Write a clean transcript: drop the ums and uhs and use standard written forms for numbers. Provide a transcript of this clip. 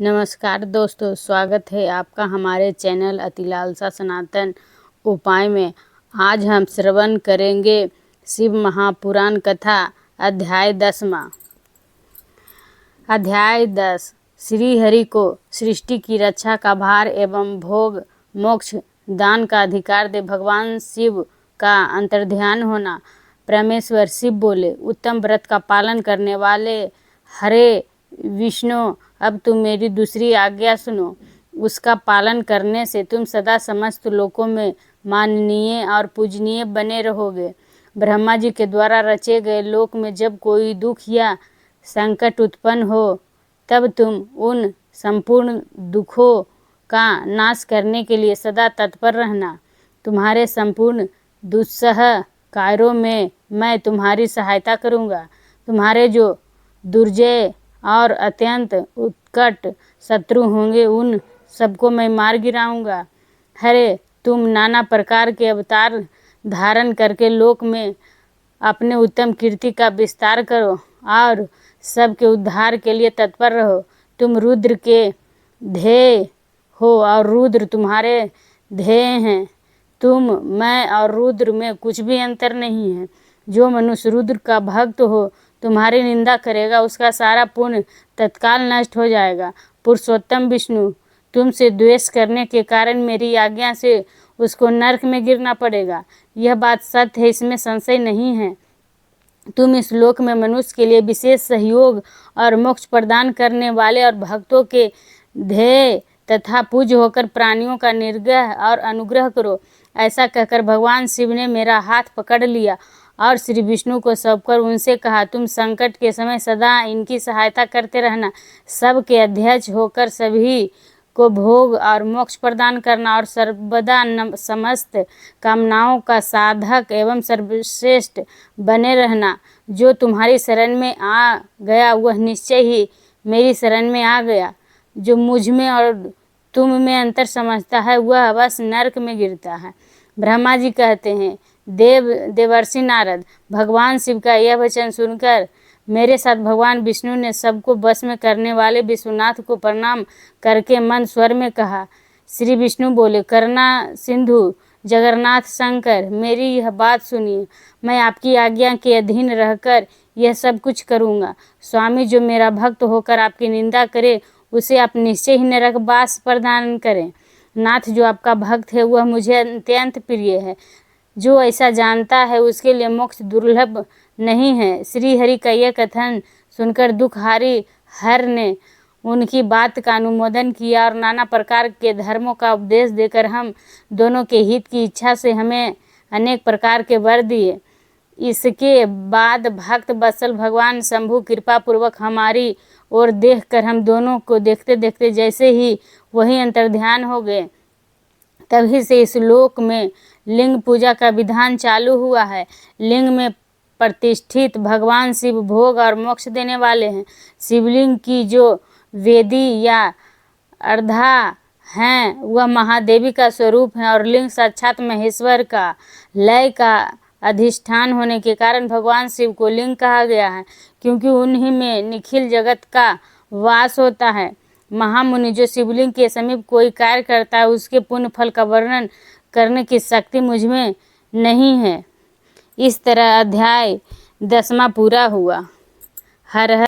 नमस्कार दोस्तों, स्वागत है आपका हमारे चैनल अतिलालसा सनातन उपाय में। आज हम श्रवण करेंगे शिव महापुराण कथा अध्याय 10वां। अध्याय 10। श्री हरि को सृष्टि की रक्षा का भार एवं भोग मोक्ष दान का अधिकार दे भगवान शिव का अंतर्ध्यान होना। परमेश्वर शिव बोले, उत्तम व्रत का पालन करने वाले हरे विष्णु, अब तुम मेरी दूसरी आज्ञा सुनो। उसका पालन करने से तुम सदा समस्त लोकों में माननीय और पूजनीय बने रहोगे। ब्रह्मा जी के द्वारा रचे गए लोक में जब कोई दुख या संकट उत्पन्न हो, तब तुम उन संपूर्ण दुखों का नाश करने के लिए सदा तत्पर रहना। तुम्हारे संपूर्ण दुस्सह कार्यों में मैं तुम्हारी सहायता करूँगा। तुम्हारे जो दुर्जय और अत्यंत उत्कट शत्रु होंगे, उन सबको मैं मार गिराऊंगा। हरे, तुम नाना प्रकार के अवतार धारण करके लोक में अपने उत्तम कीर्ति का विस्तार करो और सबके उद्धार के लिए तत्पर रहो। तुम रुद्र के ध्येय हो और रुद्र तुम्हारे ध्येय हैं। तुम, मैं और रुद्र में कुछ भी अंतर नहीं है। जो मनुष्य रुद्र का भक्त हो तुम्हारी निंदा करेगा, उसका सारा पुण्य तत्काल नष्ट हो जाएगा। पुरुषोत्तम विष्णु, तुमसे द्वेष करने के कारण मेरी आज्ञा से उसको नरक में गिरना पड़ेगा। यह बात सत्य है, इसमें संशय नहीं है। तुम इस लोक में मनुष्य के लिए विशेष सहयोग और मोक्ष प्रदान करने वाले और भक्तों के ध्येय तथा पूज्य होकर प्राणियों का निर्ग्रह और अनुग्रह करो। ऐसा कहकर भगवान शिव ने मेरा हाथ पकड़ लिया और श्री विष्णु को सौंपकर उनसे कहा, तुम संकट के समय सदा इनकी सहायता करते रहना। सबके अध्यक्ष होकर सभी को भोग और मोक्ष प्रदान करना और सर्वदा समस्त कामनाओं का साधक एवं सर्वश्रेष्ठ बने रहना। जो तुम्हारी शरण में आ गया वह निश्चय ही मेरी शरण में आ गया। जो मुझ में और तुम में अंतर समझता है वह अवश्य नरक में गिरता है। ब्रह्मा जी कहते हैं, देवर्षि नारद, भगवान शिव का यह वचन सुनकर मेरे साथ भगवान विष्णु ने सबको बस में करने वाले विश्वनाथ को प्रणाम करके मन स्वर में कहा। श्री विष्णु बोले, करुणा सिंधु जगन्नाथ शंकर, मेरी यह बात सुनिए। मैं आपकी आज्ञा के अधीन रहकर यह सब कुछ करूँगा। स्वामी, जो मेरा भक्त होकर आपकी निंदा करे उसे आप निश्चय ही नरकवास प्रदान करें। नाथ, जो आपका भक्त है वह मुझे अत्यंत प्रिय है। जो ऐसा जानता है उसके लिए मोक्ष दुर्लभ नहीं है। श्री हरि का यह कथन सुनकर दुखहारी हर ने उनकी बात का अनुमोदन किया और नाना प्रकार के धर्मों का उपदेश देकर हम दोनों के हित की इच्छा से हमें अनेक प्रकार के वर दिए। इसके बाद भक्त वत्सल भगवान शंभु कृपा पूर्वक हमारी ओर देख कर हम दोनों को देखते देखते जैसे ही वही अंतर्ध्यान हो गए। तभी से इस लोक में लिंग पूजा का विधान चालू हुआ है। लिंग में प्रतिष्ठित भगवान शिव भोग और मोक्ष देने वाले हैं। शिवलिंग की जो वेदी या अर्धा हैं वह महादेवी का स्वरूप है और लिंग साक्षात महेश्वर का लय का अधिष्ठान होने के कारण भगवान शिव को लिंग कहा गया है, क्योंकि उन्हीं में निखिल जगत का वास होता है। महामुनि, जो शिवलिंग के समीप कोई कार्य करता है उसके पुण्य फल का वर्णन करने की शक्ति मुझ में नहीं है। इस तरह अध्याय 10वां पूरा हुआ। हर हर